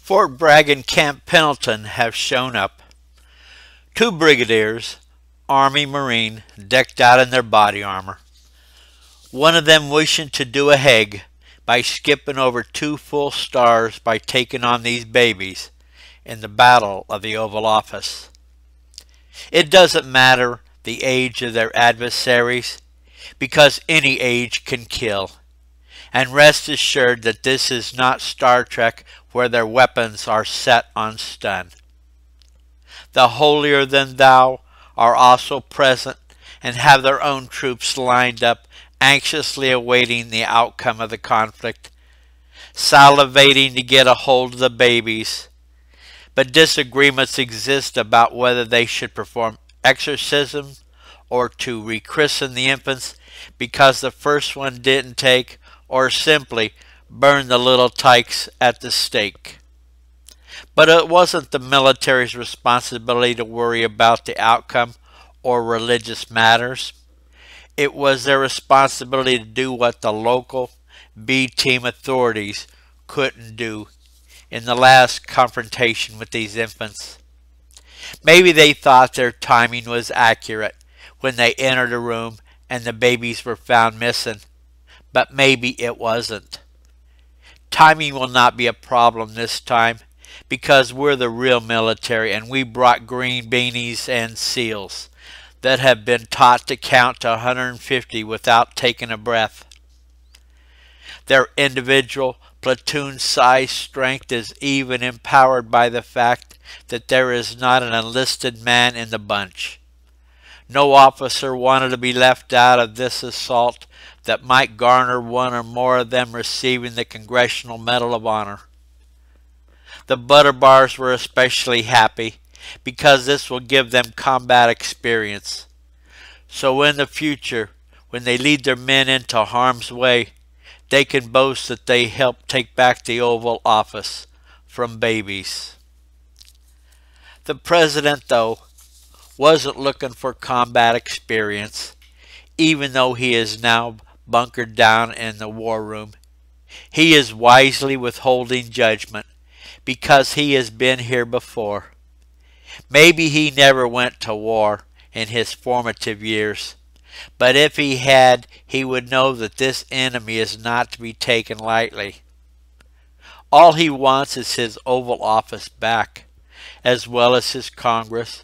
Fort Bragg and Camp Pendleton have shown up. Two brigadiers, Army Marine, decked out in their body armor. One of them wishing to do a Hague by skipping over 2 full stars by taking on these babies in the Battle of the Oval Office. It doesn't matter the age of their adversaries, because any age can kill. And rest assured that this is not Star Trek, where their weapons are set on stun. The holier-than-thou are also present and have their own troops lined up, anxiously awaiting the outcome of the conflict, salivating to get a hold of the babies. But disagreements exist about whether they should perform exorcism or to rechristen the infants because the first one didn't take, or simply burn the little tykes at the stake. But it wasn't the military's responsibility to worry about the outcome or religious matters. It was their responsibility to do what the local B-team authorities couldn't do in the last confrontation with these infants. Maybe they thought their timing was accurate when they entered a room and the babies were found missing, but maybe it wasn't. Timing will not be a problem this time, because we're the real military and we brought green beanies and SEALs that have been taught to count to 150 without taking a breath. Their individual platoon-sized strength is even empowered by the fact that there is not an enlisted man in the bunch. No officer wanted to be left out of this assault that might garner one or more of them receiving the Congressional Medal of Honor. The Butterbars were especially happy because this will give them combat experience. So in the future, when they lead their men into harm's way, they can boast that they helped take back the Oval Office from babies. The president, though, wasn't looking for combat experience, even though he is now bunkered down in the war room. He is wisely withholding judgment because he has been here before. Maybe he never went to war in his formative years, but if he had, he would know that this enemy is not to be taken lightly. All he wants is his Oval Office back, as well as his Congress,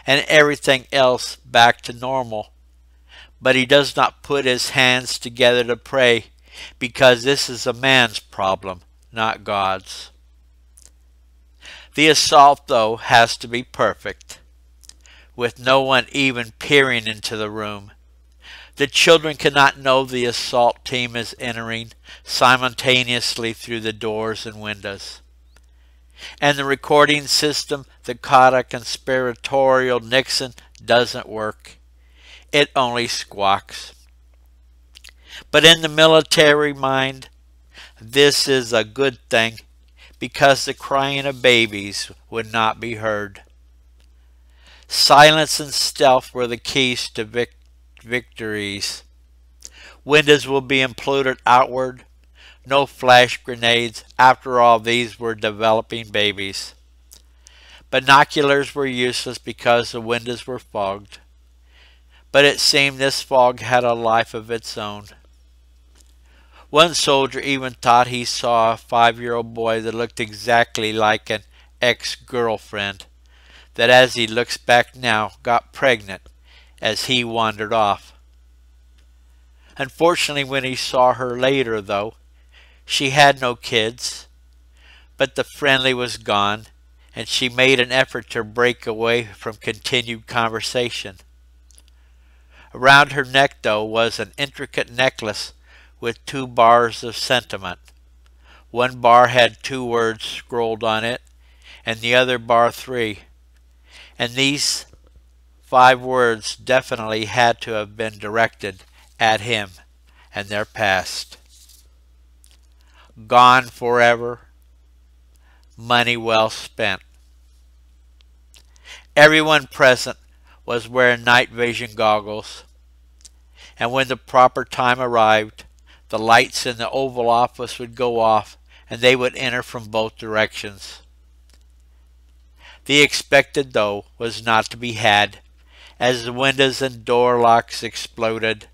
and everything else back to normal. But he does not put his hands together to pray, because this is a man's problem, not God's. The assault, though, has to be perfect, with no one even peering into the room. The children cannot know the assault team is entering simultaneously through the doors and windows. And the recording system that caught a conspiratorial Nixon doesn't work. It only squawks. But in the military mind, this is a good thing, because the crying of babies would not be heard. Silence and stealth were the keys to victories. Windows will be imploded outward. No flash grenades. After all, these were developing babies. Binoculars were useless because the windows were fogged. But it seemed this fog had a life of its own. One soldier even thought he saw a 5-year-old boy that looked exactly like an ex-girlfriend, that as he looks back now got pregnant as he wandered off. Unfortunately, when he saw her later, though, she had no kids, but the friendly was gone, and she made an effort to break away from continued conversation. Around her neck, though, was an intricate necklace with 2 bars of sentiment. One bar had 2 words scrolled on it, and the other bar 3. And these 5 words definitely had to have been directed at him and their past. Gone forever. Money well spent. Everyone present was wearing night vision goggles, and when the proper time arrived, the lights in the Oval Office would go off and they would enter from both directions. The expected, though, was not to be had, as the windows and door locks exploded,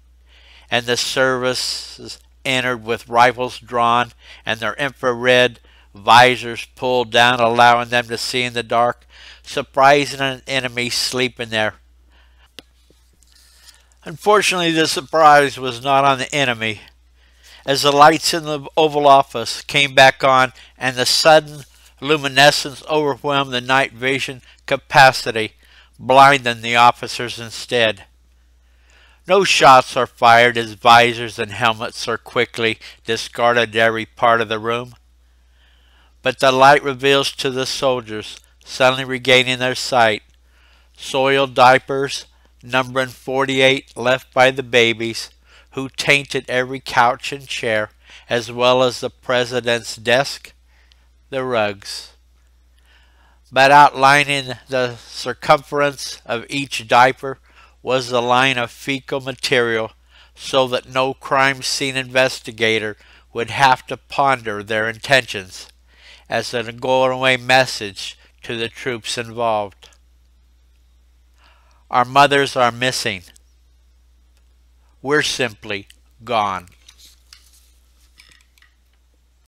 and the services entered with rifles drawn and their infrared visors pulled down, allowing them to see in the dark, surprising an enemy sleeping there. Unfortunately, the surprise was not on the enemy, as the lights in the Oval Office came back on and the sudden luminescence overwhelmed the night vision capacity, blinding the officers instead. No shots are fired as visors and helmets are quickly discarded in every part of the room, but the light reveals to the soldiers, suddenly regaining their sight, soiled diapers numbering 48 left by the babies, who tainted every couch and chair, as well as the president's desk, the rugs. But outlining the circumference of each diaper was the line of fecal material, so that no crime scene investigator would have to ponder their intentions, as a going-away message to the troops involved. Our mothers are missing. We're simply gone.